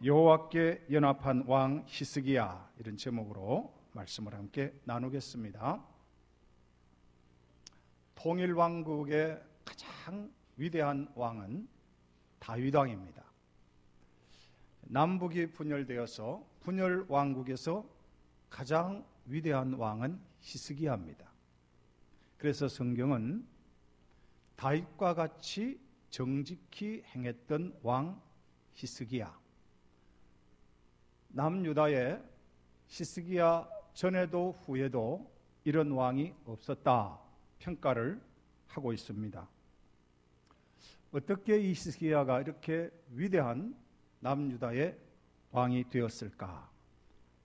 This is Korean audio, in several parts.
여호와께 연합한 왕 히스기야, 이런 제목으로 말씀을 함께 나누겠습니다. 통일왕국의 가장 위대한 왕은 다윗 왕입니다. 남북이 분열되어서 분열 왕국에서 가장 위대한 왕은 히스기야입니다. 그래서 성경은 다윗과 같이 정직히 행했던 왕 히스기야, 남유다에 히스기야 전에도 후에도 이런 왕이 없었다 평가를 하고 있습니다. 어떻게 이 히스기야가 이렇게 위대한 남유다의 왕이 되었을까?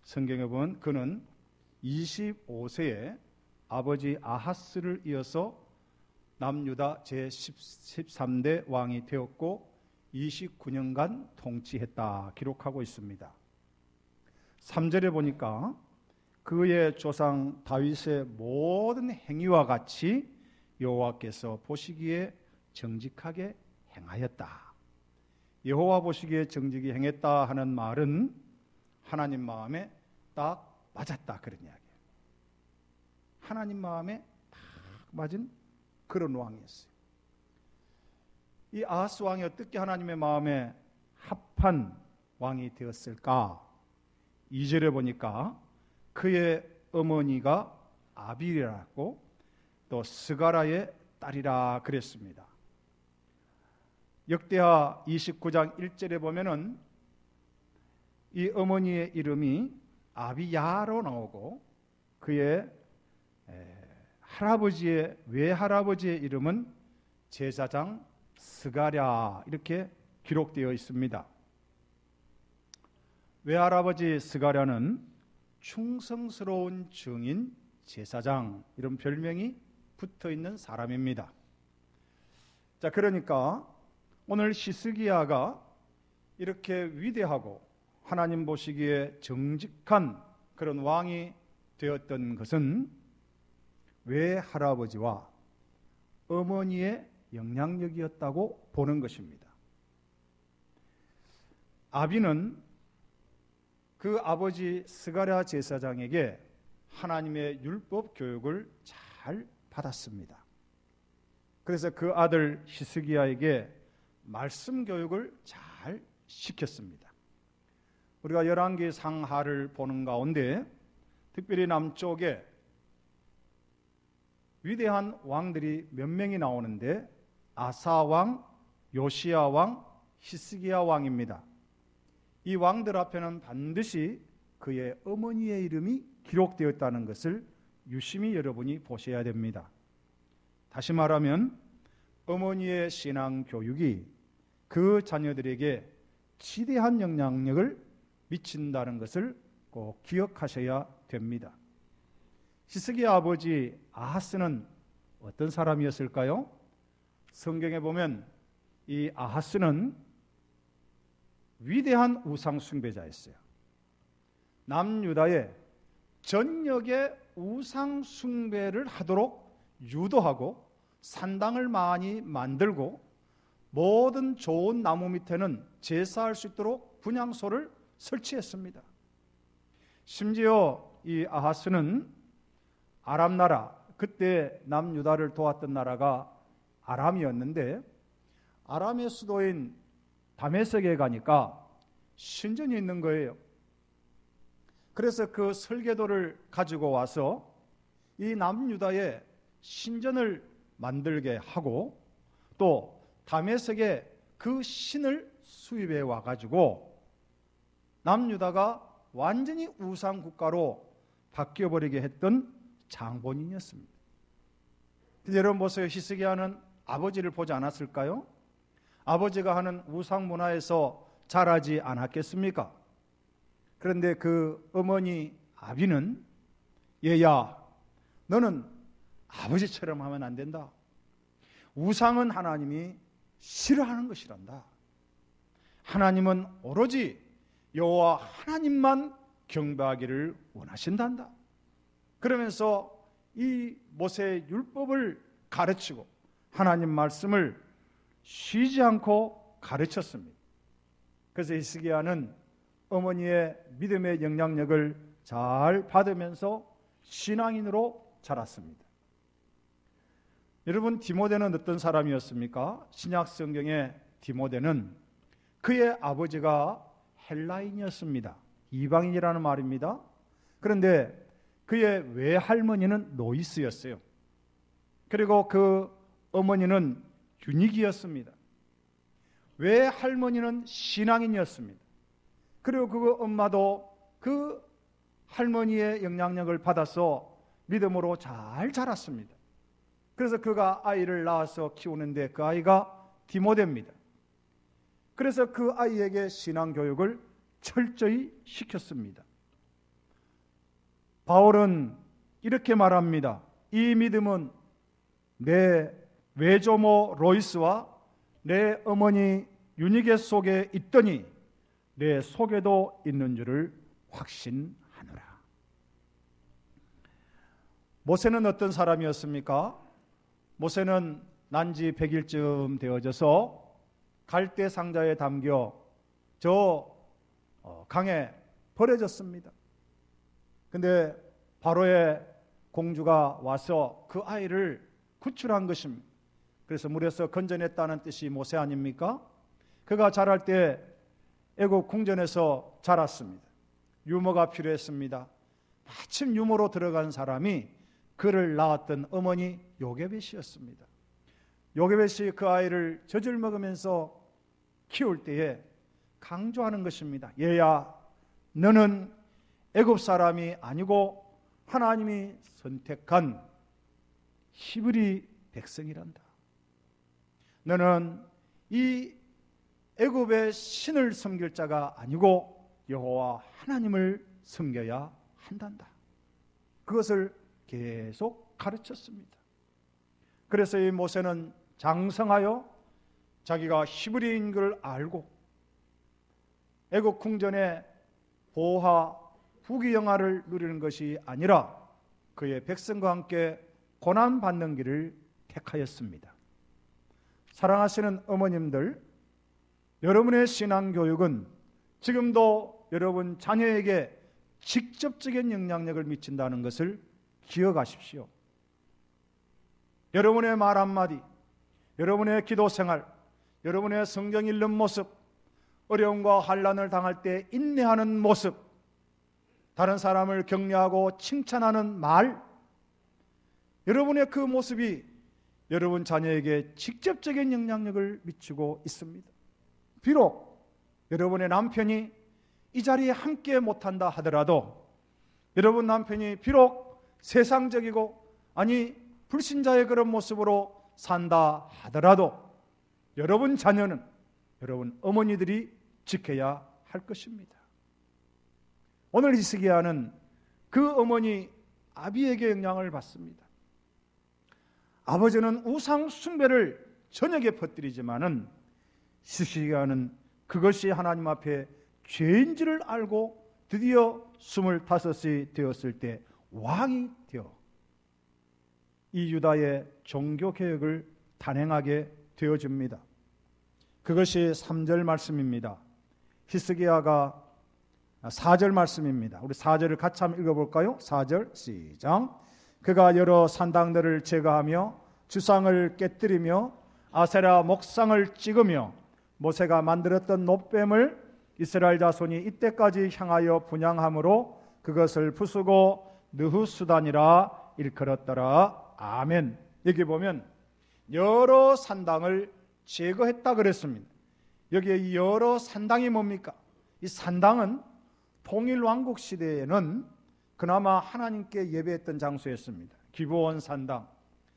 성경에 보면 그는 25세에 아버지 아하스를 이어서 남유다 제13대 왕이 되었고 29년간 통치했다 기록하고 있습니다. 3절에 보니까 그의 조상 다윗의 모든 행위와 같이 여호와께서 보시기에 정직하게 행하였다. 여호와 보시기에 정직히 행했다 하는 말은 하나님 마음에 딱 맞았다, 그런 이야기예요. 하나님 마음에 딱 맞은 그런 왕이었어요. 이 아하스 왕이 어떻게 하나님의 마음에 합한 왕이 되었을까? 2절에 보니까 그의 어머니가 아비라고 또 스가라의 딸이라 그랬습니다. 역대하 29장 1절에 보면은 이 어머니의 이름이 아비야로 나오고 그의 할아버지의 외할아버지의 이름은 제사장 스가랴, 이렇게 기록되어 있습니다. 외할아버지 스가랴는 충성스러운 증인 제사장, 이런 별명이 붙어 있는 사람입니다. 자, 그러니까 오늘 히스기야가 이렇게 위대하고 하나님 보시기에 정직한 그런 왕이 되었던 것은 외할아버지와 어머니의 영향력이었다고 보는 것입니다. 아비는 그 아버지 스가랴 제사장에게 하나님의 율법 교육을 잘 받았습니다. 그래서 그 아들 히스기야에게 말씀 교육을 잘 시켰습니다. 우리가 열왕기 상하를 보는 가운데 특별히 남쪽에 위대한 왕들이 몇 명이 나오는데 아사 왕, 요시야 왕, 히스기야 왕입니다. 이 왕들 앞에는 반드시 그의 어머니의 이름이 기록되었다는 것을 유심히 여러분이 보셔야 됩니다. 다시 말하면 어머니의 신앙 교육이 그 자녀들에게 지대한 영향력을 미친다는 것을 꼭 기억하셔야 됩니다. 히스기야 아버지 아하스는 어떤 사람이었을까요? 성경에 보면 이 아하스는 위대한 우상 숭배자였어요. 남유다에 전역의 우상 숭배를 하도록 유도하고 산당을 많이 만들고 모든 좋은 나무 밑에는 제사할 수 있도록 분향소를 설치했습니다. 심지어 이 아하스는 아람 나라, 그때 남유다를 도왔던 나라가 아람이었는데 아람의 수도인 다메섹에 가니까 신전이 있는 거예요. 그래서 그 설계도를 가지고 와서 이 남유다에 신전을 만들게 하고 또 다메섹에 그 신을 수입해 와가지고 남유다가 완전히 우상 국가로 바뀌어버리게 했던 장본인이었습니다. 여러분 보세요. 히스기야는 아버지를 보지 않았을까요? 아버지가 하는 우상 문화에서 자라지 않았겠습니까? 그런데 그 어머니 아비는 얘야, 너는 아버지처럼 하면 안 된다. 우상은 하나님이 싫어하는 것이란다. 하나님은 오로지 여호와 하나님만 경배하기를 원하신단다. 그러면서 이 모세의 율법을 가르치고 하나님 말씀을 쉬지 않고 가르쳤습니다. 그래서 히스기야는 어머니의 믿음의 영향력을 잘 받으면서 신앙인으로 자랐습니다. 여러분, 디모데는 어떤 사람이었습니까? 신약 성경의 디모데는 그의 아버지가 헬라인이었습니다. 이방인이라는 말입니다. 그런데 그의 외할머니는 노이스였어요. 그리고 그 어머니는 유니기였습니다. 외할머니는 신앙인이었습니다. 그리고 그 엄마도 그 할머니의 영향력을 받아서 믿음으로 잘 자랐습니다. 그래서 그가 아이를 낳아서 키우는데 그 아이가 디모데입니다. 그래서 그 아이에게 신앙 교육을 철저히 시켰습니다. 바울은 이렇게 말합니다. 이 믿음은 내 외조모 로이스와 내 어머니 유니게 속에 있더니 내 속에도 있는 줄을 확신하노라. 모세는 어떤 사람이었습니까? 모세는 난지 100일쯤 되어져서 갈대 상자에 담겨 저 강에 버려졌습니다. 근데 바로의 공주가 와서 그 아이를 구출한 것입니다. 그래서 물에서 건져냈다는 뜻이 모세 아닙니까? 그가 자랄 때 애굽 궁전에서 자랐습니다. 유모가 필요했습니다. 마침 유모로 들어간 사람이 그를 낳았던 어머니 요게벳이었습니다. 요게벳이 그 아이를 젖을 먹으면서 키울 때에 강조하는 것입니다. 얘야, 너는 애굽 사람이 아니고 하나님이 선택한 히브리 백성이란다. 너는 이 애굽의 신을 섬길 자가 아니고 여호와 하나님을 섬겨야 한단다. 그것을 계속 가르쳤습니다. 그래서 이 모세는 장성하여 자기가 히브리인 걸 알고 애굽 궁전의 보화 부귀영화를 누리는 것이 아니라 그의 백성과 함께 고난받는 길을 택하였습니다. 사랑하시는 어머님들, 여러분의 신앙교육은 지금도 여러분 자녀에게 직접적인 영향력을 미친다는 것을 기억하십시오. 여러분의 말 한마디, 여러분의 기도 생활, 여러분의 성경 읽는 모습, 어려움과 환난을 당할 때 인내하는 모습, 다른 사람을 격려하고 칭찬하는 말, 여러분의 그 모습이 여러분 자녀에게 직접적인 영향력을 미치고 있습니다. 비록 여러분의 남편이 이 자리에 함께 못한다 하더라도, 여러분 남편이 비록 세상적이고 불신자의 그런 모습으로 산다 하더라도 여러분 자녀는 여러분 어머니들이 지켜야 할 것입니다. 오늘 히스기야는 그 어머니 아비에게 영향을 받습니다. 아버지는 우상 숭배를 전역에 퍼뜨리지만은 히스기야는 그것이 하나님 앞에 죄인지를 알고 드디어 25이 되었을 때 왕이 되어 이 유다의 종교개혁을 단행하게 되어집니다. 그것이 3절 말씀입니다. 히스기야가 4절 말씀입니다. 우리 4절을 같이 한번 읽어볼까요? 4절 시작. 그가 여러 산당들을 제거하며 주상을 깨뜨리며 아세라 목상을 찍으며 모세가 만들었던 놋뱀을 이스라엘 자손이 이때까지 향하여 분향함으로 그것을 부수고 느후수단이라 일컬었더라. 아멘. 여기 보면 여러 산당을 제거했다 그랬습니다. 여기에 이 여러 산당이 뭡니까? 이 산당은 통일왕국 시대에는 그나마 하나님께 예배했던 장소였습니다. 기브온 산당,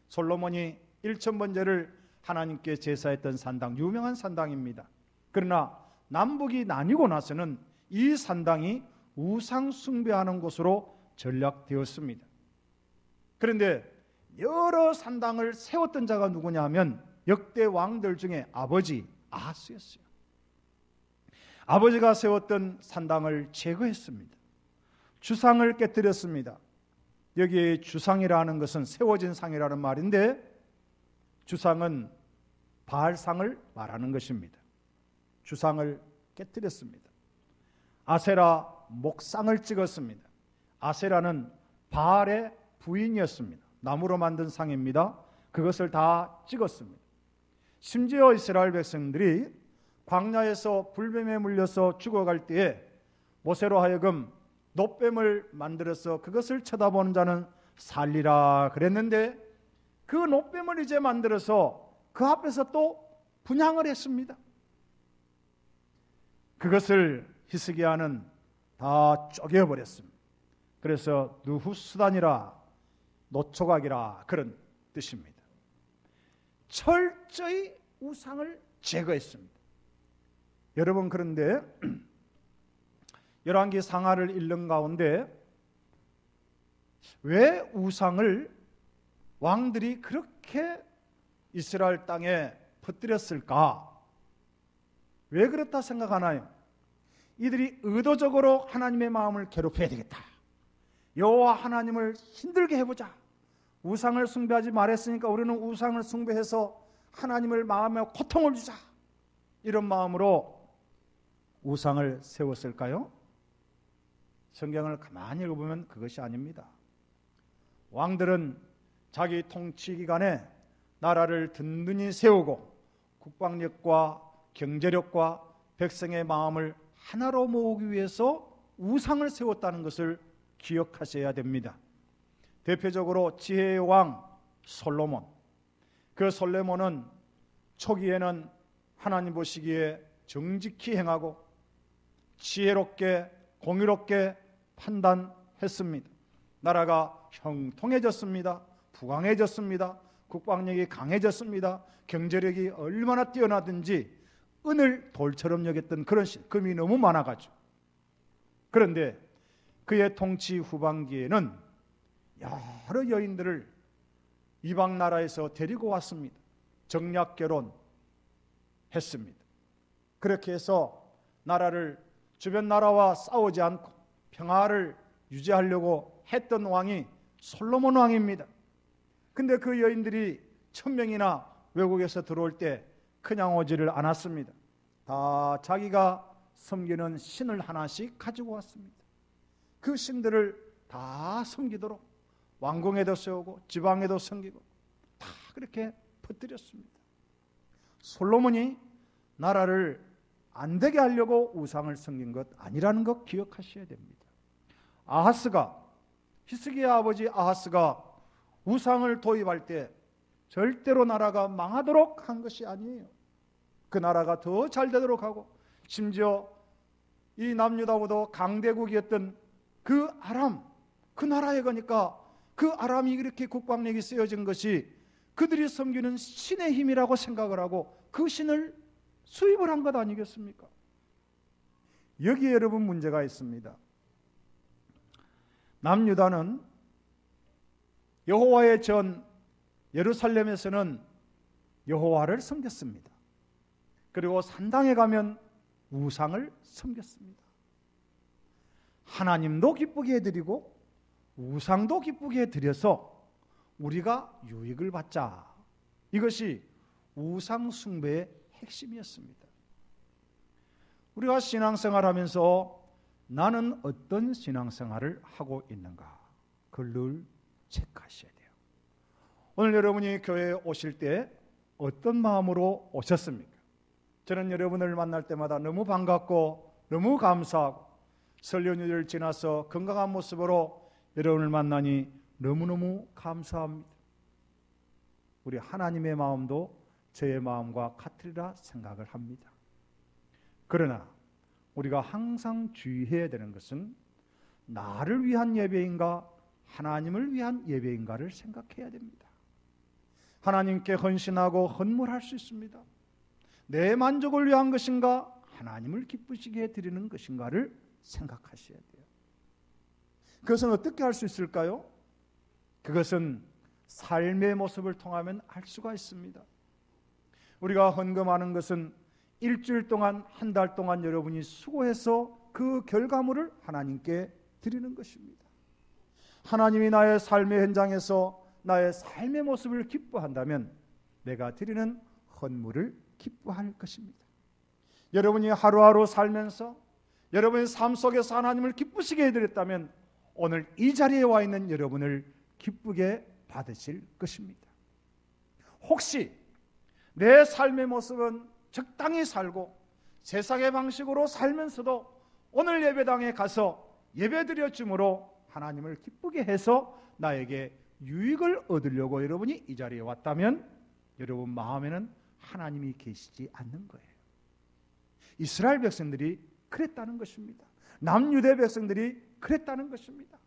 솔로몬이 1000번제를 하나님께 제사했던 산당, 유명한 산당입니다. 그러나 남북이 나뉘고 나서는 이 산당이 우상 숭배하는 곳으로 전락되었습니다. 그런데 여러 산당을 세웠던 자가 누구냐 하면 역대 왕들 중에 아버지 아하스였어요. 아버지가 세웠던 산당을 제거했습니다. 주상을 깨뜨렸습니다. 여기에 주상이라는 것은 세워진 상이라는 말인데, 주상은 바알상을 말하는 것입니다. 주상을 깨뜨렸습니다. 아세라 목상을 찍었습니다. 아세라는 바알의 부인이었습니다. 나무로 만든 상입니다. 그것을 다 찍었습니다. 심지어 이스라엘 백성들이 광야에서 불뱀에 물려서 죽어갈 때에 모세로 하여금 놋뱀을 만들어서 그것을 쳐다보는 자는 살리라 그랬는데, 그 놋뱀을 이제 만들어서 그 앞에서 또 분향을 했습니다. 그것을 히스기야는 다 쪼개버렸습니다. 그래서 누후수단이라, 노초각이라, 그런 뜻입니다. 철저히 우상을 제거했습니다. 여러분, 그런데 열왕기 상하를 읽는 가운데 왜 우상을 왕들이 그렇게 이스라엘 땅에 퍼뜨렸을까? 왜 그렇다 생각하나요? 이들이 의도적으로 하나님의 마음을 괴롭혀야 되겠다, 여호와 하나님을 힘들게 해보자, 우상을 숭배하지 말했으니까 우리는 우상을 숭배해서 하나님을 마음에 고통을 주자, 이런 마음으로 우상을 세웠을까요? 성경을 가만히 읽어보면 그것이 아닙니다. 왕들은 자기 통치 기간에 나라를 든든히 세우고 국방력과 경제력과 백성의 마음을 하나로 모으기 위해서 우상을 세웠다는 것을 기억하셔야 됩니다. 대표적으로 지혜의 왕 솔로몬, 그 솔로몬은 초기에는 하나님 보시기에 정직히 행하고 지혜롭게 공의롭게 판단했습니다. 나라가 형통해졌습니다. 부강해졌습니다. 국방력이 강해졌습니다. 경제력이 얼마나 뛰어나든지 은을 돌처럼 여겼던 그런 금이 너무 많아가지고. 그런데 그의 통치 후반기에는 여러 여인들을 이방 나라에서 데리고 왔습니다. 정략 결혼했습니다. 그렇게 해서 나라를 주변 나라와 싸우지 않고 평화를 유지하려고 했던 왕이 솔로몬 왕입니다. 근데 그 여인들이 1000명이나 외국에서 들어올 때 그냥 오지를 않았습니다. 다 자기가 섬기는 신을 하나씩 가지고 왔습니다. 그 신들을 다 섬기도록 왕궁에도 세우고 지방에도 섬기고 다 그렇게 퍼뜨렸습니다. 솔로몬이 나라를 안 되게 하려고 우상을 섬긴 것 아니라는 것 기억하셔야 됩니다. 아하스가, 히스기야 아버지 아하스가 우상을 도입할 때 절대로 나라가 망하도록 한 것이 아니에요. 그 나라가 더 잘 되도록 하고, 심지어 이 남유다보다 강대국이었던 그 아람, 그 나라에 가니까 그 아람이 이렇게 국방력이 쓰여진 것이 그들이 섬기는 신의 힘이라고 생각을 하고 그 신을 수입을 한 것 아니겠습니까? 여기에 여러분 문제가 있습니다. 남유다는 여호와의 전 예루살렘에서는 여호와를 섬겼습니다. 그리고 산당에 가면 우상을 섬겼습니다. 하나님도 기쁘게 해드리고 우상도 기쁘게 해드려서 우리가 유익을 받자. 이것이 우상 숭배의 핵심이었습니다. 우리가 신앙생활하면서 나는 어떤 신앙생활을 하고 있는가, 그걸 늘 체크하셔야 돼요. 오늘 여러분이 교회에 오실 때 어떤 마음으로 오셨습니까? 저는 여러분을 만날 때마다 너무 반갑고 너무 감사하고 설 연휴를 지나서 건강한 모습으로 여러분을 만나니 너무너무 감사합니다. 우리 하나님의 마음도 저의 마음과 같으리라 생각을 합니다. 그러나 우리가 항상 주의해야 되는 것은 나를 위한 예배인가 하나님을 위한 예배인가를 생각해야 됩니다. 하나님께 헌신하고 헌물할 수 있습니다. 내 만족을 위한 것인가 하나님을 기쁘시게 드리는 것인가를 생각하셔야 돼요. 그것은 어떻게 할 수 있을까요? 그것은 삶의 모습을 통하면 알 수가 있습니다. 우리가 헌금하는 것은 일주일 동안, 한 달 동안 여러분이 수고해서 그 결과물을 하나님께 드리는 것입니다. 하나님이 나의 삶의 현장에서 나의 삶의 모습을 기뻐한다면 내가 드리는 헌물을 기뻐할 것입니다. 여러분이 하루하루 살면서 여러분의 삶 속에서 하나님을 기쁘시게 해드렸다면 오늘 이 자리에 와 있는 여러분을 기쁘게 받으실 것입니다. 혹시 내 삶의 모습은 적당히 살고 세상의 방식으로 살면서도 오늘 예배당에 가서 예배드려 줌으로 하나님을 기쁘게 해서 나에게 유익을 얻으려고 여러분이 이 자리에 왔다면 여러분 마음에는 하나님이 계시지 않는 거예요. 이스라엘 백성들이 그랬다는 것입니다. 남유대 백성들이 그랬다는 것입니다.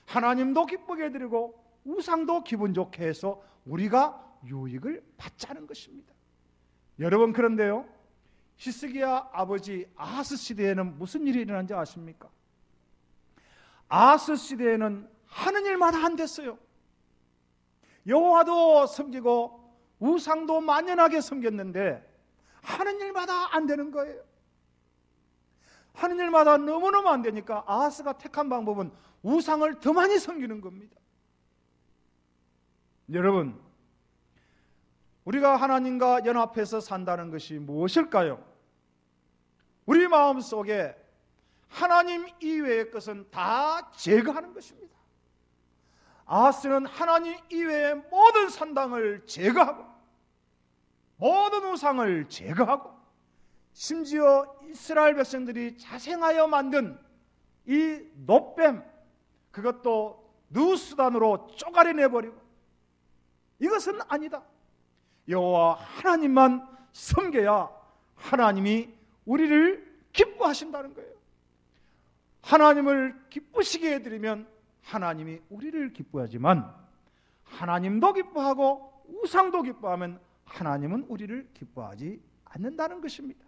하나님도 기쁘게 해드리고 우상도 기분 좋게 해서 우리가 유익을 받자는 것입니다. 여러분, 그런데요, 히스기야 아버지 아하스 시대에는 무슨 일이 일어난지 아십니까? 아하스 시대에는 하는 일마다 안 됐어요. 여호와도 섬기고 우상도 만연하게 섬겼는데 하는 일마다 안 되는 거예요. 하는 일마다 너무너무 안 되니까 아하스가 택한 방법은 우상을 더 많이 섬기는 겁니다. 여러분, 우리가 하나님과 연합해서 산다는 것이 무엇일까요? 우리 마음속에 하나님 이외의 것은 다 제거하는 것입니다. 아하스는 하나님 이외의 모든 산당을 제거하고 모든 우상을 제거하고 심지어 이스라엘 백성들이 자생하여 만든 이 놋뱀, 그것도 누수단으로 쪼가려내버리고 이것은 아니다. 여호와 하나님만 섬겨야 하나님이 우리를 기뻐하신다는 거예요. 하나님을 기쁘시게 해드리면 하나님이 우리를 기뻐하지만 하나님도 기뻐하고 우상도 기뻐하면 하나님은 우리를 기뻐하지 않는다는 것입니다.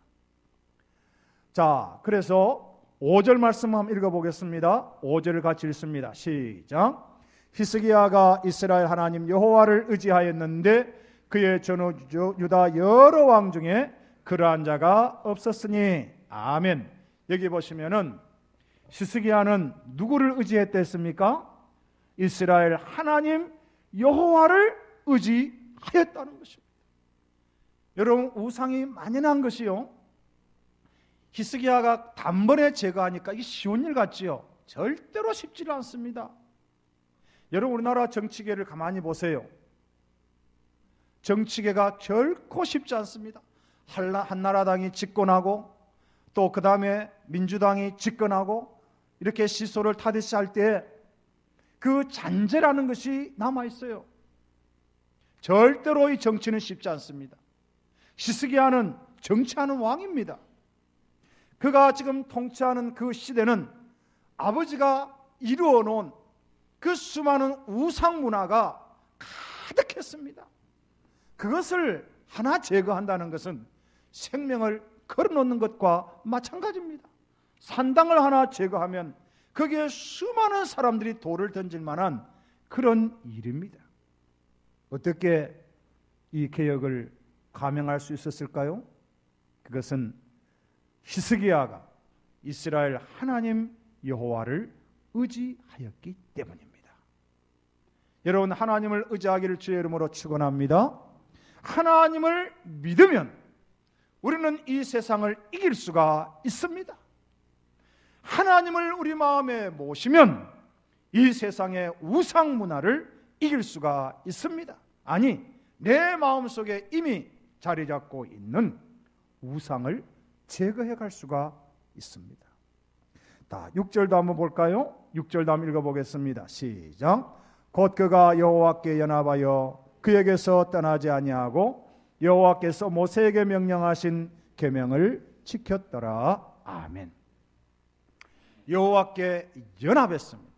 자, 그래서 5절 말씀 한번 읽어보겠습니다. 5절을 같이 읽습니다. 시작. 히스기야가 이스라엘 하나님 여호와를 의지하였는데 그의 전후 유다 여러 왕 중에 그러한 자가 없었으니. 아멘. 여기 보시면은 히스기야는 누구를 의지했댔습니까? 이스라엘 하나님 여호와를 의지하였다는 것입니다. 여러분, 우상이 만연한 것이요, 히스기야가 단번에 제거하니까 이게 쉬운 일 같지요? 절대로 쉽지 않습니다. 여러분, 우리나라 정치계를 가만히 보세요. 정치계가 결코 쉽지 않습니다. 한나라당이 집권하고 또 그 다음에 민주당이 집권하고 이렇게 시소를 타듯이 할 때 그 잔재라는 것이 남아있어요. 절대로 이 정치는 쉽지 않습니다. 히스기야는 정치하는 왕입니다. 그가 지금 통치하는 그 시대는 아버지가 이루어 놓은 그 수많은 우상 문화가 가득했습니다. 그것을 하나 제거한다는 것은 생명을 걸어놓는 것과 마찬가지입니다. 산당을 하나 제거하면 거기에 수많은 사람들이 돌을 던질 만한 그런 일입니다. 어떻게 이 개혁을 감행할 수 있었을까요? 그것은 히스기야가 이스라엘 하나님 여호와를 의지하였기 때문입니다. 여러분, 하나님을 의지하기를 주의 이름으로 축원합니다. 하나님을 믿으면 우리는 이 세상을 이길 수가 있습니다. 하나님을 우리 마음에 모시면 이 세상의 우상 문화를 이길 수가 있습니다. 아니, 내 마음속에 이미 자리 잡고 있는 우상을 제거해 갈 수가 있습니다. 자, 6절도 한번 볼까요? 6절도 한번 읽어보겠습니다. 시작. 곧 그가 여호와께 연합하여 그에게서 떠나지 아니하고 여호와께서 모세에게 명령하신 계명을 지켰더라. 아멘. 여호와께 연합했습니다.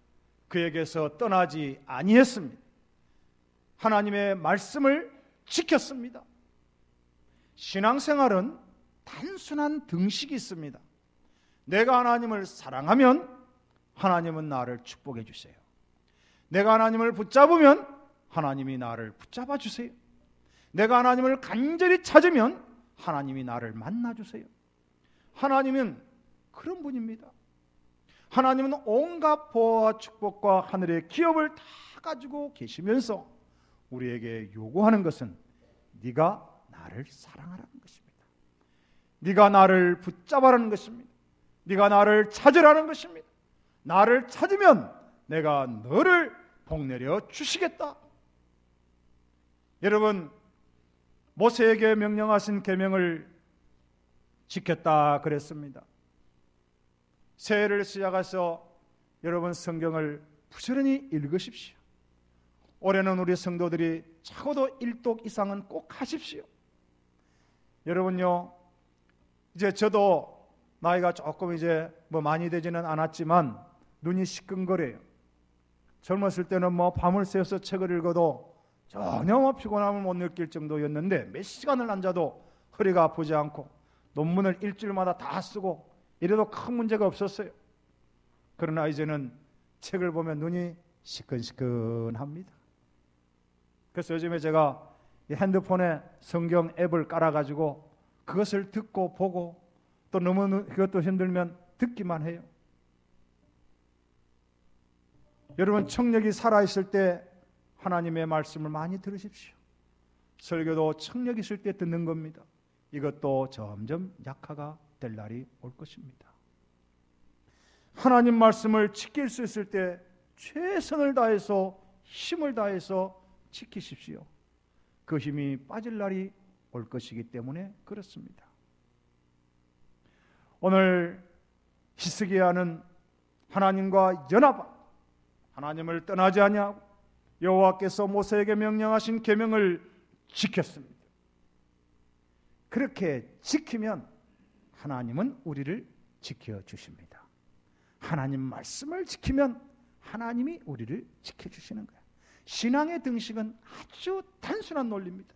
그에게서 떠나지 아니했습니다. 하나님의 말씀을 지켰습니다. 신앙생활은 단순한 등식이 있습니다. 내가 하나님을 사랑하면 하나님은 나를 축복해 주세요. 내가 하나님을 붙잡으면 하나님이 나를 붙잡아 주세요. 내가 하나님을 간절히 찾으면 하나님이 나를 만나 주세요. 하나님은 그런 분입니다. 하나님은 온갖 보호와 축복과 하늘의 기업을 다 가지고 계시면서 우리에게 요구하는 것은 네가 나를 사랑하라는 것입니다. 네가 나를 붙잡아라는 것입니다. 네가 나를 찾으라는 것입니다. 나를 찾으면 내가 너를 복내려 주시겠다. 여러분, 모세에게 명령하신 계명을 지켰다 그랬습니다. 새해를 시작해서 여러분 성경을 부지런히 읽으십시오. 올해는 우리 성도들이 적어도 1독 이상은 꼭 하십시오. 여러분요, 이제 저도 나이가 조금 이제 많이 되지는 않았지만 눈이 시큰거려요. 젊었을 때는 밤을 새워서 책을 읽어도 전혀 피곤함을 못 느낄 정도였는데 몇 시간을 앉아도 허리가 아프지 않고 논문을 일주일마다 다 쓰고 이래도 큰 문제가 없었어요. 그러나 이제는 책을 보면 눈이 시큰시큰합니다. 그래서 요즘에 제가 핸드폰에 성경 앱을 깔아가지고 그것을 듣고 보고 또 너무 그것도 힘들면 듣기만 해요. 여러분, 청력이 살아있을 때 하나님의 말씀을 많이 들으십시오. 설교도 청력 있을 때 듣는 겁니다. 이것도 점점 약화가 될 날이 올 것입니다. 하나님 말씀을 지킬 수 있을 때 최선을 다해서 힘을 다해서 지키십시오. 그 힘이 빠질 날이 올 것이기 때문에 그렇습니다. 오늘 히스기야는 하나님과 연합하고 하나님을 떠나지 아니하고 여호와께서 모세에게 명령하신 계명을 지켰습니다. 그렇게 지키면 하나님은 우리를 지켜주십니다. 하나님 말씀을 지키면 하나님이 우리를 지켜주시는 거예요. 신앙의 등식은 아주 단순한 논리입니다.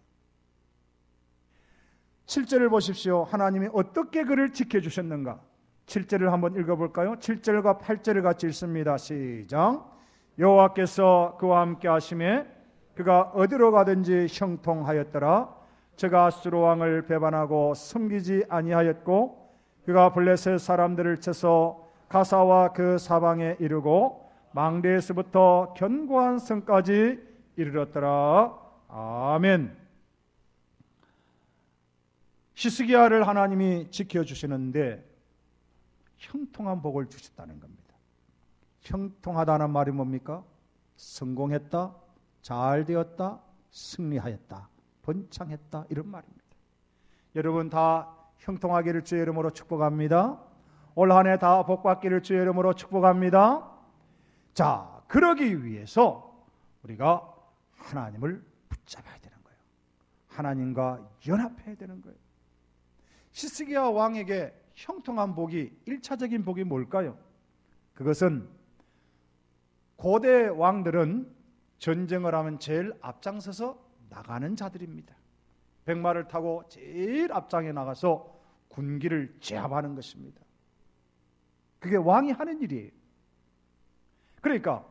7절을 보십시오. 하나님이 어떻게 그를 지켜주셨는가? 7절을 한번 읽어볼까요? 7절과 8절을 같이 읽습니다. 시작. 여호와께서 그와 함께 하심에 그가 어디로 가든지 형통하였더라. 저가 아수르 왕을 배반하고 섬기지 아니하였고 그가 블레셋 사람들을 쳐서 가사와 그 사방에 이르고 망대에서부터 견고한 성까지 이르렀더라. 아멘. 히스기야를 하나님이 지켜주시는데 형통한 복을 주셨다는 겁니다. 형통하다는 말이 뭡니까? 성공했다, 잘 되었다, 승리하였다, 번창했다, 이런 말입니다. 여러분 다 형통하기를 주의 이름으로 축복합니다. 올 한 해 다 복받기를 주의 이름으로 축복합니다. 자, 그러기 위해서 우리가 하나님을 붙잡아야 되는 거예요. 하나님과 연합해야 되는 거예요. 히스기야 왕에게 형통한 복이 1차적인 복이 뭘까요? 그것은 고대 왕들은 전쟁을 하면 제일 앞장서서 나가는 자들입니다. 백마를 타고 제일 앞장에 나가서 군기를 제압하는 것입니다. 그게 왕이 하는 일이에요. 그러니까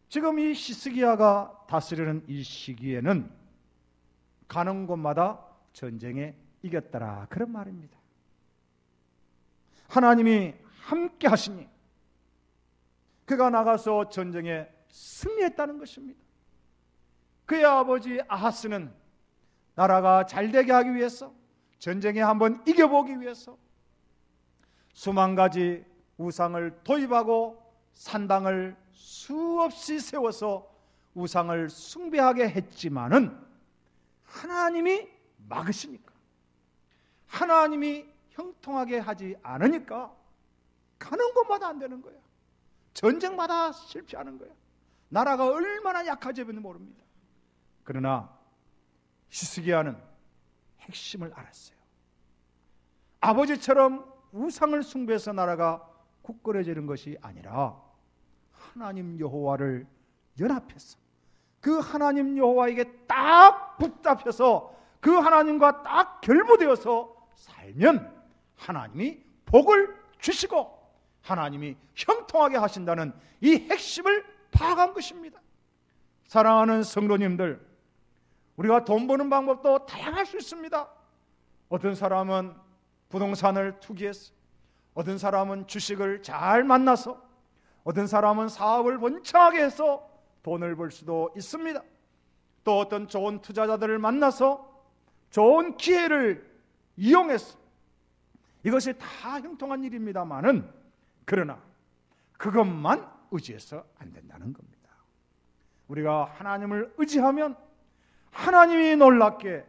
지금 이 히스기야가 다스리는 이 시기에는 가는 곳마다 전쟁에 이겼더라, 그런 말입니다. 하나님이 함께 하시니 그가 나가서 전쟁에 승리했다는 것입니다. 그의 아버지 아하스는 나라가 잘되게 하기 위해서, 전쟁에 한번 이겨보기 위해서 수만 가지 우상을 도입하고 산당을 수없이 세워서 우상을 숭배하게 했지만은 하나님이 막으시니까, 하나님이 형통하게 하지 않으니까 가는 곳마다 안 되는 거야. 전쟁마다 실패하는 거야. 나라가 얼마나 약해졌는지 모릅니다. 그러나 히스기야는 핵심을 알았어요. 아버지처럼 우상을 숭배해서 나라가 굳건해지는 것이 아니라 하나님 여호와를 연합해서 그 하나님 여호와에게 딱 붙잡혀서 그 하나님과 딱 결부되어서 살면 하나님이 복을 주시고 하나님이 형통하게 하신다는 이 핵심을 파악한 것입니다. 사랑하는 성도님들, 우리가 돈 버는 방법도 다양할 수 있습니다. 어떤 사람은 부동산을 투기해서, 어떤 사람은 주식을 잘 만나서, 어떤 사람은 사업을 번창하게 해서 돈을 벌 수도 있습니다. 또 어떤 좋은 투자자들을 만나서 좋은 기회를 이용해서 이것이 다 형통한 일입니다마는 그러나 그것만 의지해서 안 된다는 겁니다. 우리가 하나님을 의지하면 하나님이 놀랍게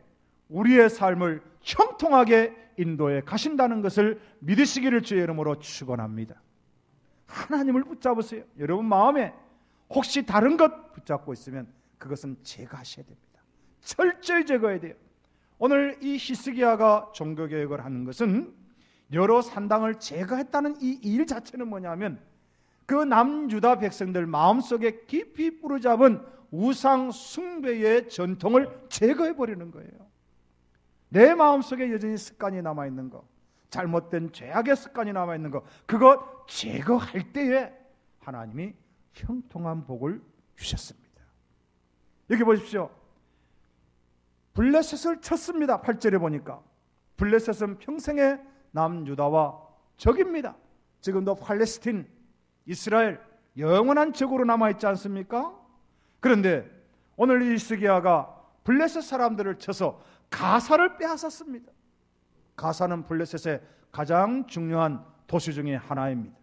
우리의 삶을 형통하게 인도해 가신다는 것을 믿으시기를 주의 이름으로 축원합니다. 하나님을 붙잡으세요. 여러분 마음에 혹시 다른 것 붙잡고 있으면 그것은 제거하셔야 됩니다. 철저히 제거해야 돼요. 오늘 이 히스기야가 종교개혁을 하는 것은 여러 산당을 제거했다는 이 일 자체는 뭐냐면 그 남유다 백성들 마음속에 깊이 뿌리잡은 우상 숭배의 전통을 제거해버리는 거예요. 내 마음속에 여전히 습관이 남아있는 거, 잘못된 죄악의 습관이 남아있는 거, 그거 제거할 때에 하나님이 형통한 복을 주셨습니다. 여기 보십시오. 블레셋을 쳤습니다. 8절에 보니까 블레셋은 평생의 남유다와 적입니다. 지금도 팔레스틴, 이스라엘 영원한 적으로 남아있지 않습니까? 그런데 오늘 이 히스기야가 블레셋 사람들을 쳐서 가사를 빼앗았습니다. 가사는 블레셋의 가장 중요한 도시 중에 하나입니다.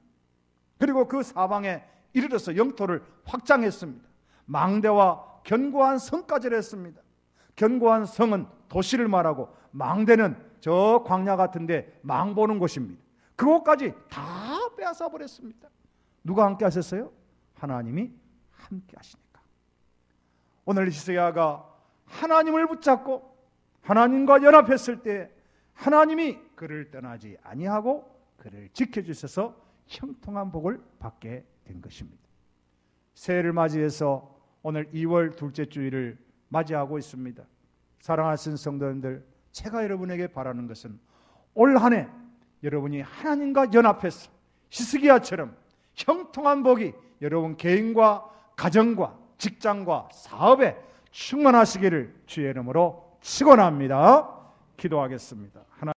그리고 그 사방에 이르러서 영토를 확장했습니다. 망대와 견고한 성까지 했습니다. 견고한 성은 도시를 말하고 망대는 저 광야 같은데 망 보는 곳입니다. 그곳까지 다 빼앗아 버렸습니다. 누가 함께 하셨어요? 하나님이 함께 하시니까. 오늘 히스기야가 하나님을 붙잡고 하나님과 연합했을 때 하나님이 그를 떠나지 아니하고 그를 지켜주셔서 형통한 복을 받게 된 것입니다. 새해를 맞이해서 오늘 2월 둘째 주일을 맞이하고 있습니다. 사랑하신 성도님들, 제가 여러분에게 바라는 것은 올 한 해 여러분이 하나님과 연합해서 히스기야처럼 형통한 복이 여러분 개인과 가정과 직장과 사업에 충만하시기를 주의 이름으로 축원합니다. 기도하겠습니다.